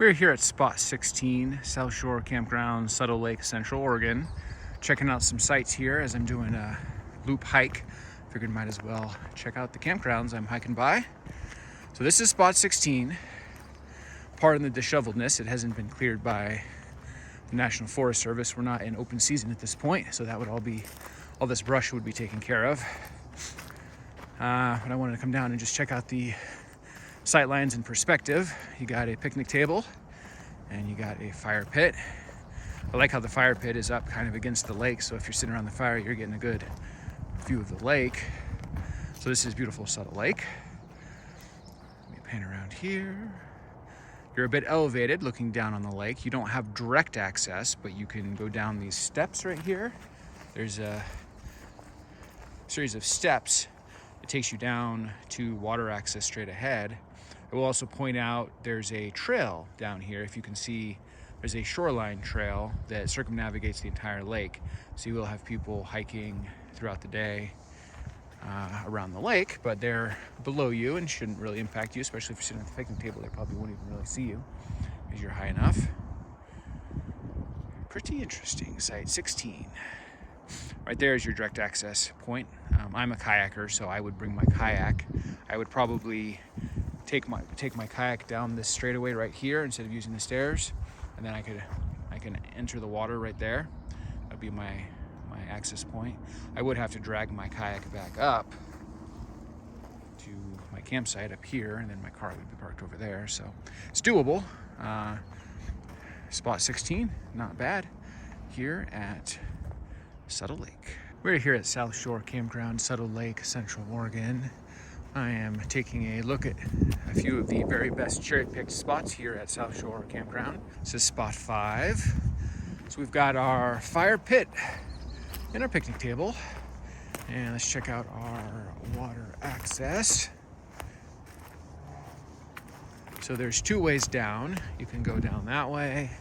We're here at spot 16, South Shore Campground, Suttle Lake, Central Oregon. Checking out some sites here as I'm doing a loop hike. Figured might as well check out the campgrounds I'm hiking by. So this is spot 16. Pardon the disheveledness, it hasn't been cleared by the National Forest Service. We're not in open season at this point, so that would all this brush would be taken care of. But I wanted to come down and just check out the sight lines in perspective. You got a picnic table and you got a fire pit. I like how the fire pit is up kind of against the lake, so if you're sitting around the fire, you're getting a good view of the lake. So this is beautiful Suttle Lake. Let me pan around here. You're a bit elevated looking down on the lake. You don't have direct access, but you can go down these steps right here. There's a series of steps that takes you down to water access straight ahead. I will also point out there's a trail down here. If you can see, there's a shoreline trail that circumnavigates the entire lake. So you will have people hiking throughout the day around the lake, but they're below you and shouldn't really impact you, especially if you're sitting at the picnic table. They probably won't even really see you because you're high enough. Pretty interesting, site 16. Right there is your direct access point. I'm a kayaker, so I would bring my kayak. I would probably take my kayak down this straightaway right here instead of using the stairs, and then I can enter the water right there. That'd be my access point. I would have to drag my kayak back up to my campsite up here, and then my car would be parked over there. So it's doable. Spot 16, not bad here at Suttle Lake. We're here at South Shore Campground, Suttle Lake, Central Oregon. I am taking a look at a few of the very best cherry-picked spots here at South Shore Campground. This is spot 5. So we've got our fire pit and our picnic table. And let's check out our water access. So there's 2 ways down. You can go down that way,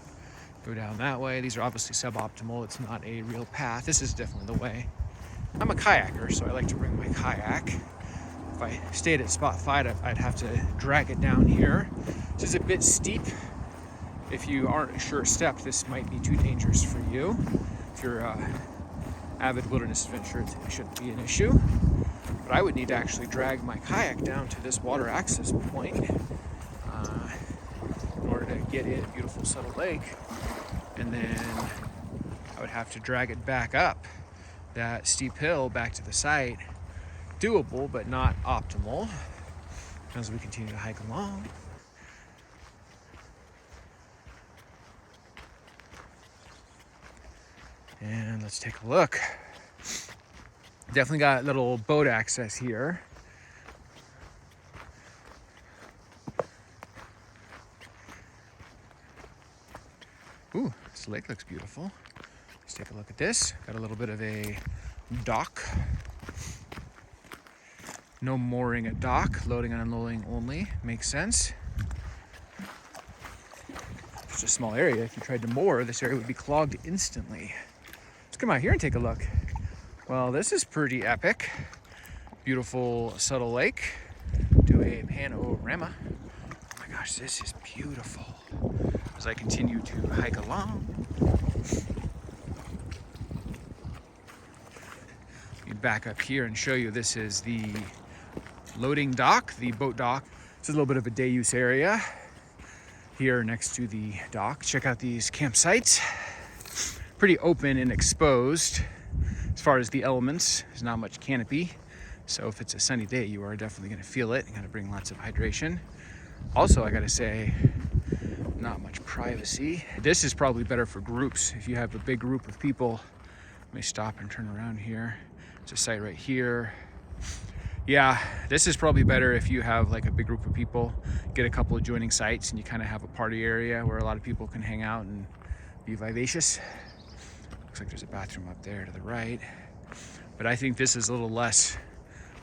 go down that way. These are obviously suboptimal. It's not a real path. This is definitely the way. I'm a kayaker, so I like to bring my kayak. If I stayed at spot 5, I'd have to drag it down here. This is a bit steep. If you aren't a sure step, this might be too dangerous for you. If you're an avid wilderness adventurer, it shouldn't be an issue. But I would need to actually drag my kayak down to this water access point in order to get in beautiful Suttle Lake. And then I would have to drag it back up that steep hill back to the site. Doable, but not optimal as we continue to hike along. And let's take a look. Definitely got a little boat access here. Ooh, this lake looks beautiful. Let's take a look at this. Got a little bit of a dock. No mooring at dock, loading and unloading only. Makes sense. Just a small area. If you tried to moor, this area would be clogged instantly. Let's come out here and take a look. Well, this is pretty epic. Beautiful Suttle Lake. Do a panorama. Oh my gosh, this is beautiful. As I continue to hike along. Let me back up here and show you. This is the loading dock, the boat dock. This is a little bit of a day use area here next to the dock. Check out these campsites. Pretty open and exposed as far as the elements. There's not much canopy. So if it's a sunny day, you are definitely gonna feel it. You gotta bring lots of hydration. Also, I gotta say, not much privacy. This is probably better for groups. If you have a big group of people, let me stop and turn around here. It's a site right here. Yeah, this is probably better if you have like a big group of people, get a couple adjoining sites, and you kind of have a party area where a lot of people can hang out and be vivacious. Looks like there's a bathroom up there to the right. But I think this is a little less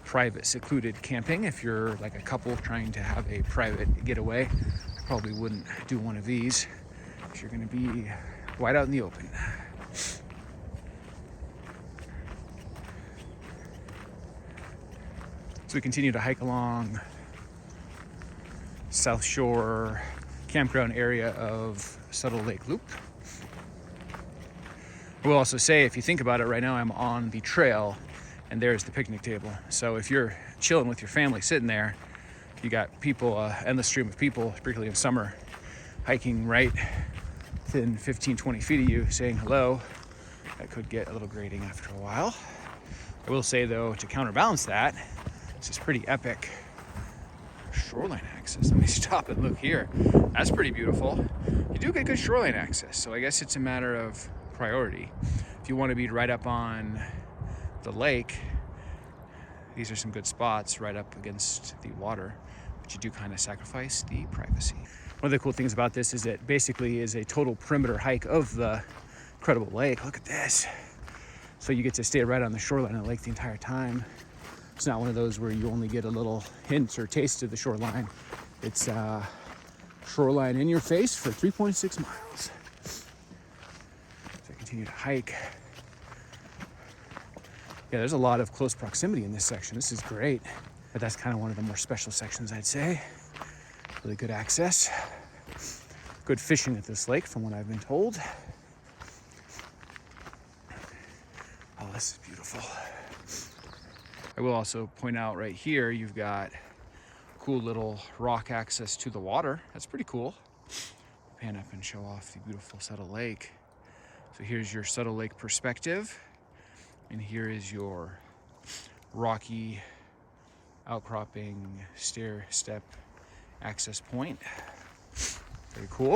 private, secluded camping. If you're like a couple trying to have a private getaway, probably wouldn't do one of these if you're gonna be wide out in the open. So we continue to hike along South Shore campground area of Suttle Lake Loop. I will also say, if you think about it, right now I'm on the trail and there's the picnic table. So if you're chilling with your family sitting there, you got people, endless stream of people, particularly in summer, hiking right within 15-20 feet of you saying hello. That could get a little grating after a while. I will say though, to counterbalance that, this is pretty epic shoreline access. Let me stop and look here. That's pretty beautiful. You do get good shoreline access, so I guess it's a matter of priority. If you want to be right up on the lake, these are some good spots right up against the water, but you do kind of sacrifice the privacy. One of the cool things about this is it basically is a total perimeter hike of the incredible lake. Look at this. So you get to stay right on the shoreline of the lake the entire time. It's not one of those where you only get a little hint or taste of the shoreline. It's shoreline in your face for 3.6 miles. So I continue to hike. Yeah, there's a lot of close proximity in this section. This is great. But that's kind of one of the more special sections, I'd say. Really good access. Good fishing at this lake, from what I've been told. Oh, this is beautiful. I will also point out right here, you've got cool little rock access to the water. That's pretty cool. Pan up and show off the beautiful Suttle Lake. So here's your Suttle Lake perspective. And here is your rocky outcropping stair step access point. Very cool.